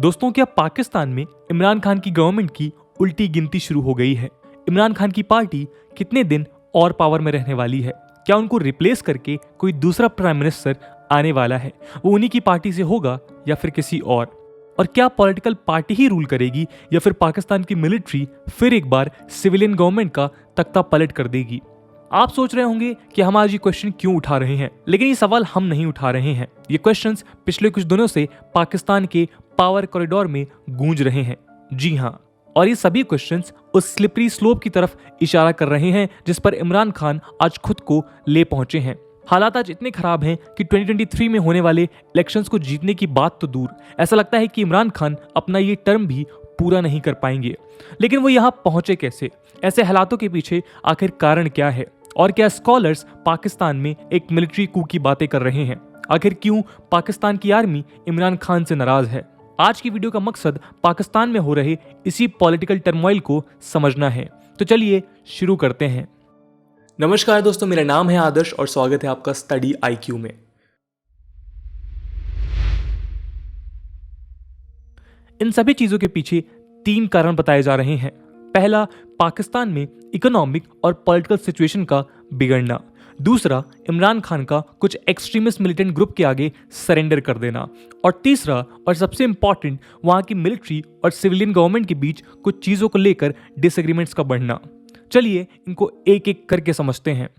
दोस्तों, क्या पाकिस्तान में इमरान खान की गवर्नमेंट की उल्टी गिनती शुरू हो गई है? इमरान खान की पार्टी कितने दिन और पावर में रहने वाली है? क्या उनको रिप्लेस करके कोई दूसरा प्राइम मिनिस्टर आने वाला है? वो उन्हीं की पार्टी से होगा या फिर किसी और क्या पॉलिटिकल पार्टी ही रूल करेगी या फिर पाकिस्तान की मिलिट्री फिर एक बार सिविलियन गवर्नमेंट का तख्ता पलट कर देगी? आप सोच रहे होंगे कि हम आज ये क्वेश्चन क्यों उठा रहे हैं, लेकिन ये सवाल हम नहीं उठा रहे हैं। ये क्वेश्चंस पिछले कुछ दिनों से पाकिस्तान के पावर कॉरिडोर में गूंज रहे हैं। जी हाँ, और ये सभी क्वेश्चंस उस स्लिपरी स्लोप की तरफ इशारा कर रहे हैं जिस पर इमरान खान आज खुद को ले पहुंचे हैं। हालात आज इतने खराब हैं कि 2023 में होने वाले इलेक्शंस को जीतने की बात तो दूर, ऐसा लगता है कि इमरान खान अपना ये टर्म भी पूरा नहीं कर पाएंगे। लेकिन वो यहाँ पहुंचे कैसे? ऐसे हालातों के पीछे आखिर कारण क्या है? और क्या स्कॉलर्स पाकिस्तान में एक मिलिट्री कू की बातें कर रहे हैं? आखिर क्यों पाकिस्तान की आर्मी इमरान खान से नाराज है? आज की वीडियो का मकसद पाकिस्तान में हो रहे इसी पॉलिटिकल टर्मोइल को समझना है। तो चलिए शुरू करते हैं। नमस्कार दोस्तों, मेरा नाम है आदर्श और स्वागत है आपका स्टडी IQ में। इन सभी चीजों के पीछे 3 कारण बताए जा रहे हैं। पहला, पाकिस्तान में इकोनॉमिक और पॉलिटिकल सिचुएशन का बिगड़ना। दूसरा, इमरान खान का कुछ एक्सट्रीमिस्ट मिलिटेंट ग्रुप के आगे सरेंडर कर देना। और तीसरा और सबसे इंपॉर्टेंट, वहां की मिलिट्री और सिविलियन गवर्नमेंट के बीच कुछ चीजों को लेकर डिसएग्रीमेंट्स का बढ़ना। चलिए इनको एक एक करके समझते हैं।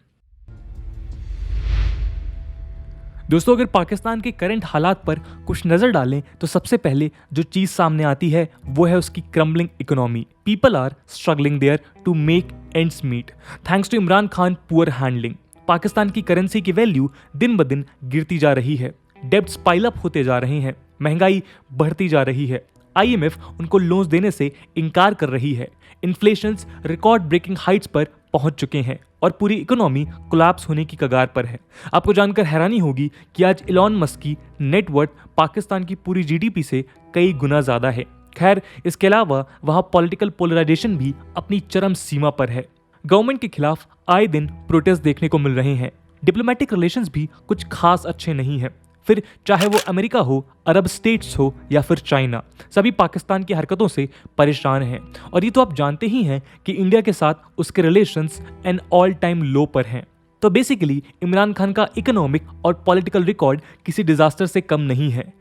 दोस्तों, अगर पाकिस्तान के करंट हालात पर कुछ नजर डालें तो सबसे पहले जो चीज सामने आती है वो है उसकी crumbling economy. People are struggling there to make ends meet thanks to Imran Khan poor handling. Pakistan की करेंसी की वैल्यू दिन ब दिन गिरती जा रही है, डेब्ट्स पाइल अप होते जा रहे हैं, महंगाई बढ़ती जा रही है, IMF उनको लोन्स देने से इनकार कर रही है, इन्फ्लेशंस रिकॉर्ड ब्रेकिंग हाइट्स पर पहुंच चुके हैं और पूरी इकोनॉमी कोलैप्स होने की कगार पर है। आपको जानकर हैरानी होगी कि आज इलॉन मस्क की नेटवर्थ पाकिस्तान की पूरी GDP से कई गुना ज्यादा है। खैर, इसके अलावा वहां पॉलिटिकल पोलराइजेशन भी अपनी चरम सीमा पर है। गवर्नमेंट के खिलाफ आए दिन प्रोटेस्ट देखने को मिल रहे हैं। डिप्लोमेटिक रिलेशंस भी कुछ खास अच्छे नहीं हैं। फिर चाहे वो अमेरिका हो, अरब स्टेट्स हो या फिर चाइना, सभी पाकिस्तान की हरकतों से परेशान हैं। और ये तो आप जानते ही हैं कि इंडिया के साथ उसके रिलेशंस एन ऑल टाइम लो पर हैं। तो बेसिकली इमरान खान का इकोनॉमिक और पॉलिटिकल रिकॉर्ड किसी डिजास्टर से कम नहीं है।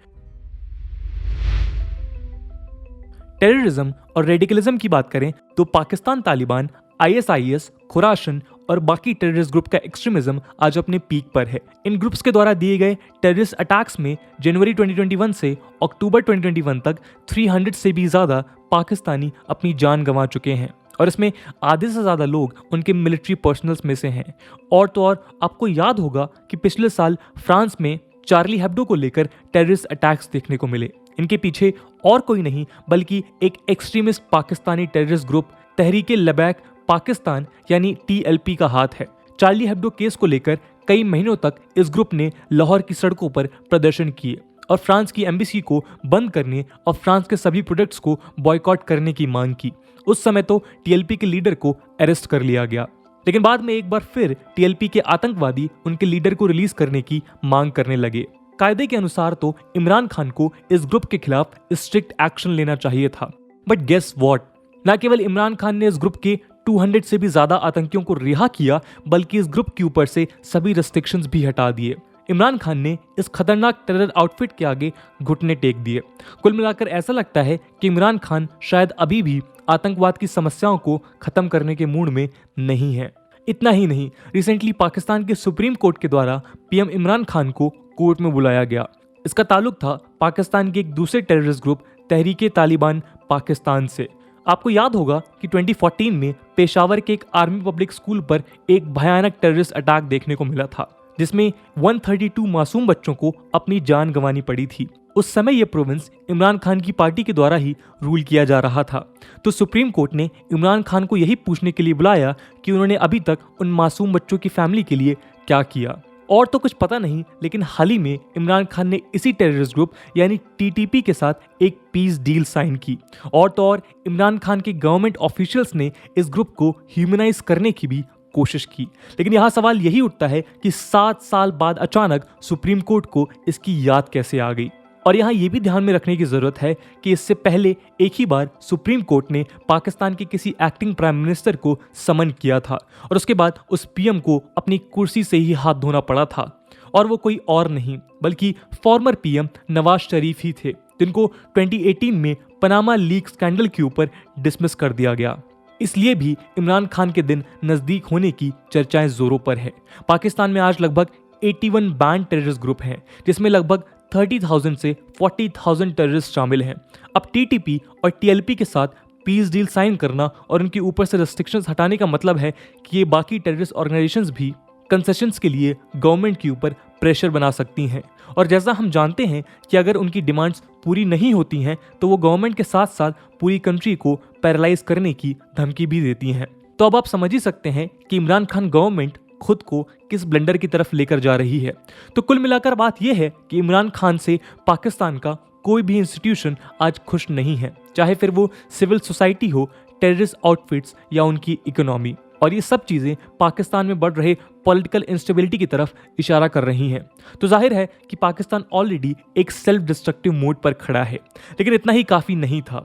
टेररिज्म और रेडिकलिज्म की बात करें तो पाकिस्तान तालिबान, ISIS, खुरासन और बाकी टेररिस्ट ग्रुप का एक्सट्रीमिज्म आज अपने पीक पर है। इन ग्रुप्स के द्वारा दिए गए टेररिस्ट अटैक्स में जनवरी 2021 से अक्टूबर 2021 तक 300 से भी ज्यादा पाकिस्तानी अपनी जान गंवा चुके हैं और इसमें आधे से ज्यादा लोग उनके मिलिट्री पर्सनल्स में से हैं। और तो और आपको याद होगा कि पिछले साल फ्रांस में चार्ली हेब्डो को लेकर टेररिस्ट अटैक्स देखने को मिले। इनके पीछे और कोई नहीं बल्कि एक extremist Pakistani terrorist group Tehreek-e Labbaik Pakistan यानी TLP का हाथ है। चार्ली हेब्डो केस को लेकर कई महीनों तक इस ग्रुप ने लाहौर की सड़कों पर प्रदर्शन किए और फ्रांस की एम्बेसी को बंद करने और फ्रांस के सभी प्रोडक्ट्स को बॉयकॉट करने की मांग की। उस समय तो TLP के लीडर को अरेस्ट कर लिया गया, लेकिन बाद में एक बार फिर TLP के आतंकवादी उनके लीडर को रिलीज करने की मांग करने लगे। कायदे के अनुसार तो इमरान खान को इस ग्रुप के खिलाफ स्ट्रिक्ट एक्शन लेना चाहिए था, बट गेस व्हाट, न केवल इमरान खान ने इस ग्रुप के 200 से भी ज्यादा आतंकियों को रिहा किया बल्कि इस ग्रुप के ऊपर से सभी रेस्ट्रिक्शंस भी हटा दिए। इमरान खान ने इस खतरनाक टेरर आउटफिट के आगे घुटने टेक दिए। कुल मिलाकर ऐसा लगता है कि इमरान खान शायद अभी भी आतंकवाद की समस्याओं को खत्म करने के मूड में नहीं है। इतना ही नहीं, रिसेंटली पाकिस्तान के सुप्रीम कोर्ट के द्वारा PM इमरान खान को कोर्ट में बुलाया गया। इसका ताल्लुक था पाकिस्तान के एक दूसरे टेररिस्ट ग्रुप तहरीके तालिबान पाकिस्तान से। आपको याद होगा कि 2014 में पेशावर के एक आर्मी पब्लिक स्कूल पर एक भयानक टेररिस्ट अटैक देखने को मिला था जिसमें 132 मासूम बच्चों को अपनी जान गंवानी पड़ी थी। उस समय यह प्रोविंस इमरान खान की पार्टी के द्वारा ही रूल किया जा रहा था। तो सुप्रीम कोर्ट ने इमरान खान को यही पूछने के लिए बुलाया कि उन्होंने अभी तक उन मासूम बच्चों की फैमिली के लिए क्या किया। और तो कुछ पता नहीं, लेकिन हाल ही में इमरान खान ने इसी टेररिस्ट ग्रुप यानी TTP के साथ एक पीस डील साइन की। और तो और इमरान खान के गवर्नमेंट ऑफिशियल्स ने इस ग्रुप को ह्यूमनाइज करने की भी कोशिश की। लेकिन यहाँ सवाल यही उठता है कि 7 साल बाद अचानक सुप्रीम कोर्ट को इसकी याद कैसे आ गई। और यहाँ ये भी ध्यान में रखने की जरूरत है कि इससे पहले एक ही बार सुप्रीम कोर्ट ने पाकिस्तान के किसी एक्टिंग प्राइम मिनिस्टर को समन किया था और उसके बाद उस पीएम को अपनी कुर्सी से ही हाथ धोना पड़ा था, और वो कोई और नहीं बल्कि फॉर्मर पीएम नवाज शरीफ ही थे, जिनको 2018 में पनामा लीक स्कैंडल के ऊपर डिसमिस कर दिया गया। इसलिए भी इमरान खान के दिन नजदीक होने की चर्चाएं जोरों पर है। पाकिस्तान में आज लगभग 81 बैंड टेररिस्ट ग्रुप हैं, जिसमें लगभग 30,000 से 40,000 टेररिस्ट शामिल हैं। अब टीटीपी और टीएलपी के साथ पीस डील साइन करना और उनके ऊपर से रेस्ट्रिक्शंस हटाने का मतलब है कि ये बाकी टेररिस्ट ऑर्गेनाइजेशंस भी कंसेशंस के लिए गवर्नमेंट के ऊपर प्रेशर बना सकती हैं। और जैसा हम जानते हैं कि अगर उनकी डिमांड्स पूरी नहीं होती हैं तो वो गवर्नमेंट के साथ साथ पूरी कंट्री को पैरालाइज करने की धमकी भी देती हैं। तो अब आप समझ ही सकते हैं कि इमरान खान गवर्नमेंट खुद को किस ब्लेंडर की तरफ लेकर जा रही है। तो कुल मिलाकर बात यह है कि इमरान खान से पाकिस्तान का कोई भी इंस्टीट्यूशन आज खुश नहीं है, चाहे फिर वो सिविल सोसाइटी हो, टेररिस्ट आउटफिट्स या उनकी इकोनॉमी। और ये सब चीजें पाकिस्तान में बढ़ रहे पॉलिटिकल इंस्टेबिलिटी की तरफ इशारा कर रही हैं। तो जाहिर है कि पाकिस्तान ऑलरेडी एक सेल्फ डिस्ट्रक्टिव मोड पर खड़ा है। लेकिन इतना ही काफी नहीं था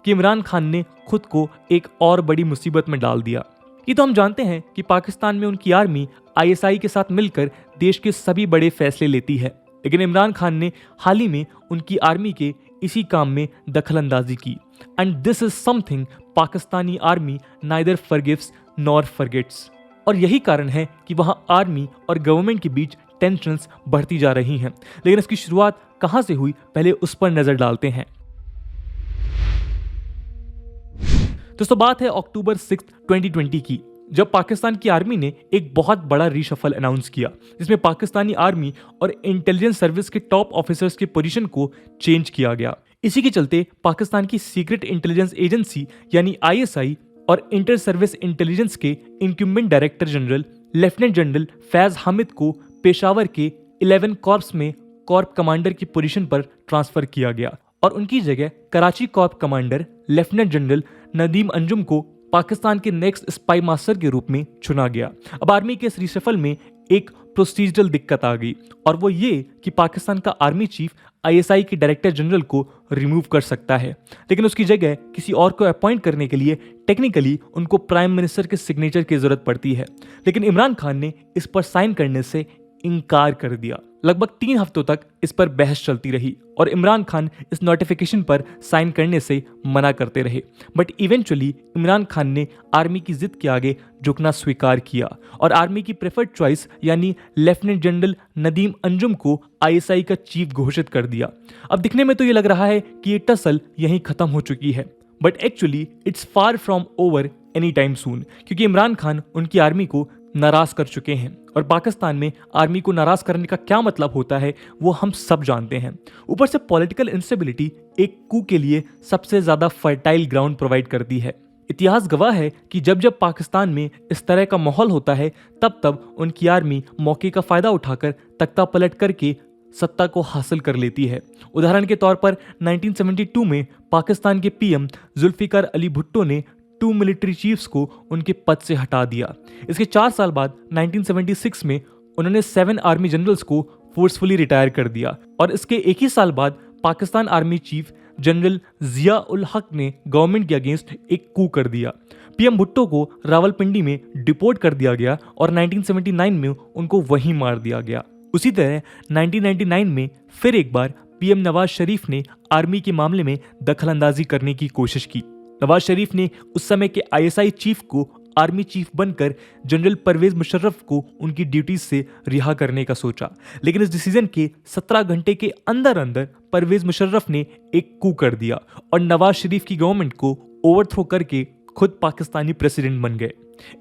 कि इमरान खान ने खुद को एक और बड़ी मुसीबत में डाल दिया। ये तो हम जानते हैं कि पाकिस्तान में उनकी आर्मी आईएसआई के साथ मिलकर देश के सभी बड़े फैसले लेती है, लेकिन इमरान खान ने हाल ही में उनकी आर्मी के इसी काम में दखलंदाजी की। And this is something Pakistani army neither forgives nor forgets. और यही कारण है कि वहां आर्मी और गवर्नमेंट के बीच टेंशन्स बढ़ती जा रही हैं। लेकिन इसकी शुरुआत कहां से हुई, पहले उस पर नजर डालते हैं। दोस्तों, बात है अक्टूबर 6, 2020 की, जब पाकिस्तान की आर्मी ने एक बहुत बड़ा रीशफल अनाउंस किया, जिसमें पाकिस्तानी आर्मी और इंटेलिजेंस सर्विस के टॉप ऑफिसर्स की पोजीशन को चेंज किया गया। इसी के चलते पाकिस्तान की सीक्रेट इंटेलिजेंस एजेंसी यानी आईएसआई और इंटर सर्विस इंटेलिजेंस के incumbent director general lieutenant general Faiz Hamid को पेशावर के 11 कॉर्प्स में कॉर्प कमांडर की पोजीशन पर ट्रांसफर किया गया और उनकी जगह Karachi corps commander lieutenant general Nadeem Anjum को पाकिस्तान के नेक्स्ट स्पाई मास्टर के रूप में चुना गया। अब आर्मी के इस रिशफल में एक प्रोसीजरल दिक्कत आ गई, और वो ये कि पाकिस्तान का आर्मी चीफ आईएसआई के डायरेक्टर जनरल को रिमूव कर सकता है, लेकिन उसकी जगह किसी और को अपॉइंट करने के लिए टेक्निकली उनको प्राइम मिनिस्टर के सिग्नेचर की जरूरत पड़ती है। लेकिन इमरान खान ने इस पर साइन करने से इनकार कर दिया। लगभग 3 हफ्तों तक इस पर बहस चलती रही और इमरान खान इस नोटिफिकेशन पर साइन करने से मना करते रहे। बट इवेंचुअली इमरान खान ने आर्मी की जिद के आगे झुकना स्वीकार किया और आर्मी की प्रेफर्ड चॉइस यानी लेफ्टिनेंट जनरल नदीम अंजुम को आईएसआई का चीफ घोषित कर दिया। अब दिखने में तो ये लग रहा है कि ये टसल यहीं खत्म हो चुकी है, but actually it's far from over any time soon, क्योंकि इमरान खान उनकी आर्मी को नाराज कर चुके हैं और पाकिस्तान में आर्मी को नाराज करने का क्या मतलब होता है वो हम सब जानते हैं। ऊपर से पॉलिटिकल इंस्टेबिलिटी एक कू के लिए सबसे ज्यादा फर्टाइल ग्राउंड प्रोवाइड करती है। इतिहास गवाह है कि जब जब पाकिस्तान में इस तरह का माहौल होता है तब तब उनकी आर्मी मौके का फायदा उठाकर तख्ता पलट करके सत्ता को हासिल कर लेती है। उदाहरण के तौर पर 1972 में पाकिस्तान के पीएम जुल्फिकार अली भुट्टो ने 2 मिलिट्री चीफ्स को उनके पद से हटा दिया। इसके 4 साल बाद 1976 में उन्होंने 7 आर्मी जनरल्स को फोर्सफुली रिटायर कर दिया और इसके एक ही साल बाद पाकिस्तान आर्मी चीफ जनरल जिया उल हक ने गवर्नमेंट के अगेंस्ट एक कू कर दिया। पीएम भुट्टो को रावलपिंडी में डिपोर्ट कर दिया गया और 1979 में उनको वहीं मार दिया गया। उसी तरह 1999 में फिर एक बार पीएम नवाज शरीफ ने आर्मी के मामले में दखलंदाजी करने की कोशिश की। नवाज शरीफ ने उस समय के आईएसआई चीफ को आर्मी चीफ बनकर जनरल परवेज मुशर्रफ को उनकी ड्यूटीज से रिहा करने का सोचा, लेकिन इस डिसीजन के 17 घंटे के अंदर अंदर परवेज मुशर्रफ ने एक कू कर दिया और नवाज शरीफ की गवर्नमेंट को ओवरथ्रो करके खुद पाकिस्तानी प्रेसिडेंट बन गए।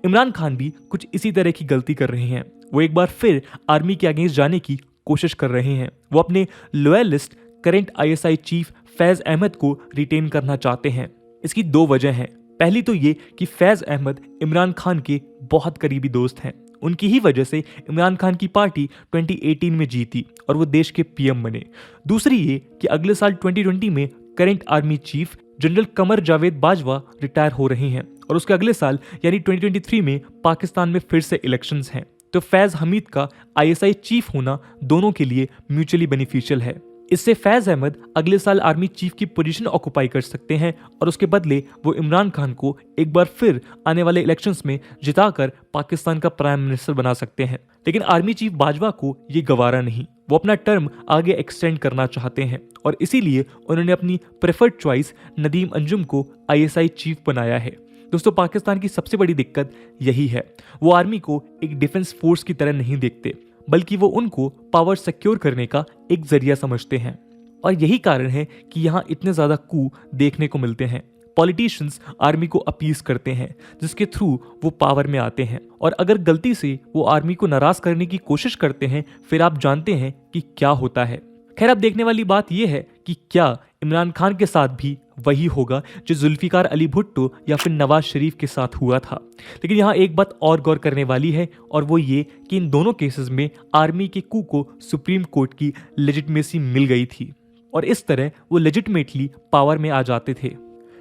इमरान खान भी कुछ इसी तरह की गलती कर रहे हैं। वो एक बार फिर आर्मी के अगेंस्ट जाने की कोशिश कर रहे हैं। वो अपने loyalist current ISI chief Faiz Ahmed को रिटेन करना चाहते हैं। इसकी 2 वजह हैं। पहली तो ये कि फैज अहमद इमरान खान के बहुत करीबी दोस्त हैं। उनकी ही वजह से इमरान खान की पार्टी 2018 में जीती और वो देश के पीएम बने। दूसरी ये कि अगले साल 2020 में current army chief general Qamar Javed Bajwa retire हो रहे हैं और उसके अगले साल यानी 2023 में पाकिस्तान में फिर से इलेक्शंस हैं। तो फैज हमीद का आईएसआई चीफ होना दोनों के लिए म्यूचुअली बेनिफिशियल है। इससे फैज अहमद अगले साल आर्मी चीफ की पोजीशन ऑक्युपाई कर सकते हैं और उसके बदले वो इमरान खान को एक बार फिर आने वाले इलेक्शंस में जिताकर पाकिस्तान का प्राइम मिनिस्टर बना सकते हैं। लेकिन आर्मी चीफ बाजवा को ये गवारा नहीं, वो अपना टर्म आगे एक्सटेंड करना चाहते हैं और इसीलिए उन्होंने अपनी प्रेफर्ड चॉइस नदीम अंजुम को ISI चीफ बनाया है। दोस्तों, पाकिस्तान की सबसे बड़ी दिक्कत यही है, वो आर्मी को एक डिफेंस फोर्स की तरह नहीं देखते, बल्कि वो उनको पावर सिक्योर करने का एक जरिया समझते हैं। और यही कारण है कि यहाँ इतने ज्यादा कू देखने को मिलते हैं। पॉलिटिशियंस आर्मी को अपीज करते हैं जिसके थ्रू वो पावर में आते हैं, और अगर गलती से वो आर्मी को नाराज करने की कोशिश करते हैं फिर आप जानते हैं कि क्या होता है। खैर, अब देखने वाली बात यह है कि क्या इमरान खान के साथ भी वही होगा जो जुल्फिकार अली भुट्टो या फिर नवाज शरीफ के साथ हुआ था। लेकिन यहाँ एक बात और गौर करने वाली है, और वो ये कि इन दोनों केसेस में आर्मी के कू को सुप्रीम कोर्ट की लेजिटिमेसी मिल गई थी और इस तरह वो लेजिटिमेटली पावर में आ जाते थे।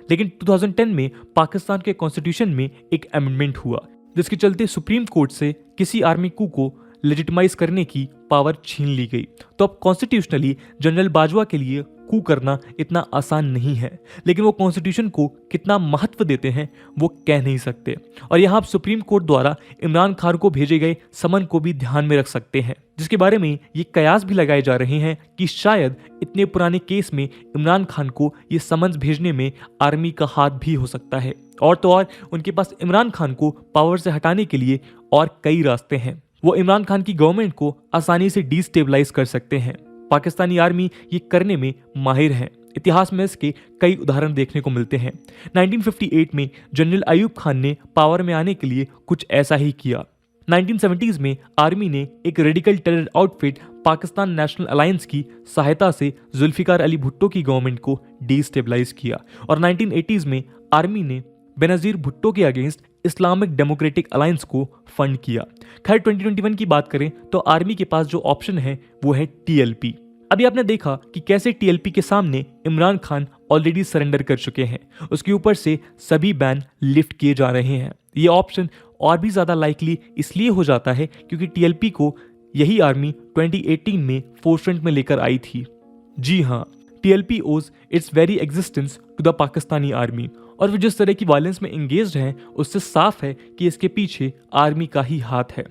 लेकिन 2010 में पाकिस्तान के कॉन्स्टिट्यूशन में एक अमेंडमेंट हुआ जिसके चलते सुप्रीम कोर्ट से किसी आर्मी कू को लेजिटिमाइज करने की पावर छीन ली गई। तो अब कॉन्स्टिट्यूशनली जनरल बाजवा के लिए कू करना इतना आसान नहीं है, लेकिन वो कॉन्स्टिट्यूशन को कितना महत्व देते हैं वो कह नहीं सकते। और यहाँ आप सुप्रीम कोर्ट द्वारा इमरान खान को भेजे गए समन को भी ध्यान में रख सकते हैं, जिसके बारे में ये कयास भी लगाए जा रहे हैं कि शायद इतने पुराने केस में इमरान खान को ये समन्स भेजने में आर्मी का हाथ भी हो सकता है। और तो और उनके पास इमरान खान को पावर से हटाने के लिए और कई रास्ते हैं। वो इमरान खान की गवर्नमेंट को आसानी से डिस्टेबलाइज कर सकते हैं। पाकिस्तानी आर्मी ये करने में माहिर है। इतिहास में इसके कई उदाहरण देखने को मिलते हैं। 1958 में जनरल अयूब खान ने पावर में आने के लिए कुछ ऐसा ही किया। 1970s में आर्मी ने एक radical terror outfit Pakistan national alliance की सहायता से जुल्फिकार अली भुट्टो की गवर्नमेंट को डिस्टेबलाइज किया। और 1980s में आर्मी ने बेनजीर भुट्टो के अगेंस्ट इस्लामिक डेमोक्रेटिक अलायंस को फंड किया। खैर, 2021 की बात करें तो आर्मी के पास जो ऑप्शन है वो है TLP। अभी आपने देखा कि कैसे TLP के सामने इमरान खान ऑलरेडी सरेंडर कर चुके हैं, उसके ऊपर से सभी बैन लिफ्ट किए जा रहे हैं। ये ऑप्शन और भी ज्यादा लाइकली इसलिए हो जाता है क्योंकि TLP को यही आर्मी 2018 में फोरफ्रंट में लेकर आई थी। जी हाँ, TLP owes its very existence to the Pakistani army, और वो जिस तरह की वायलेंस में एंगेज्ड हैं उससे साफ है कि इसके पीछे आर्मी का ही हाथ है।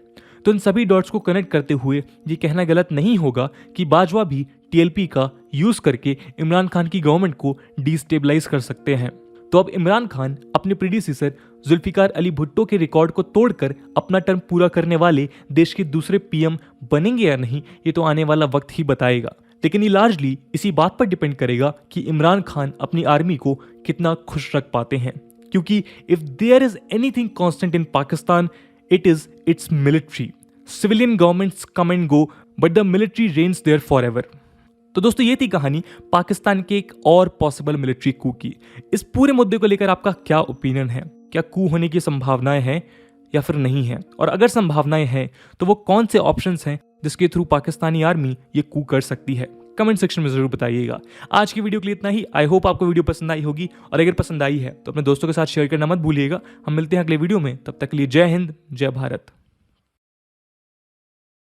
तो इन सभी डॉट्स को कनेक्ट करते हुए ये कहना गलत नहीं होगा कि बाजवा भी TLP का यूज करके इमरान खान की गवर्नमेंट को डिस्टेबलाइज कर सकते हैं। तो अब इमरान खान अपने प्रीडिसेसर जुल्फिकार अली भुट्टो के रिकॉर्ड को तोड़कर अपना टर्म पूरा करने वाले देश के दूसरे PM बनेंगे या नहीं, ये तो आने वाला वक्त ही बताएगा। लेकिन ये लार्जली इसी बात पर डिपेंड करेगा कि इमरान खान अपनी आर्मी को कितना खुश रख पाते हैं, क्योंकि if there is anything constant in Pakistan it is its military. Civilian governments come and go but the military reigns there forever. तो दोस्तों, ये थी कहानी पाकिस्तान के एक और पॉसिबल मिलिट्री कू की। इस पूरे मुद्दे को लेकर आपका क्या ओपिनियन है? क्या कू होने की संभावनाएं हैं या फिर नहीं है? और अगर संभावनाएं हैं तो वो कौन से ऑप्शंस हैं जिसके थ्रू पाकिस्तानी आर्मी ये कू कर सकती है? कमेंट सेक्शन में जरूर बताइएगा। आज की वीडियो के लिए इतना ही। आई होप आपको वीडियो पसंद आई होगी, और अगर पसंद आई है तो अपने दोस्तों के साथ शेयर करना मत भूलिएगा। हम मिलते हैं अगले वीडियो में, तब तक के लिए जय हिंद, जय भारत।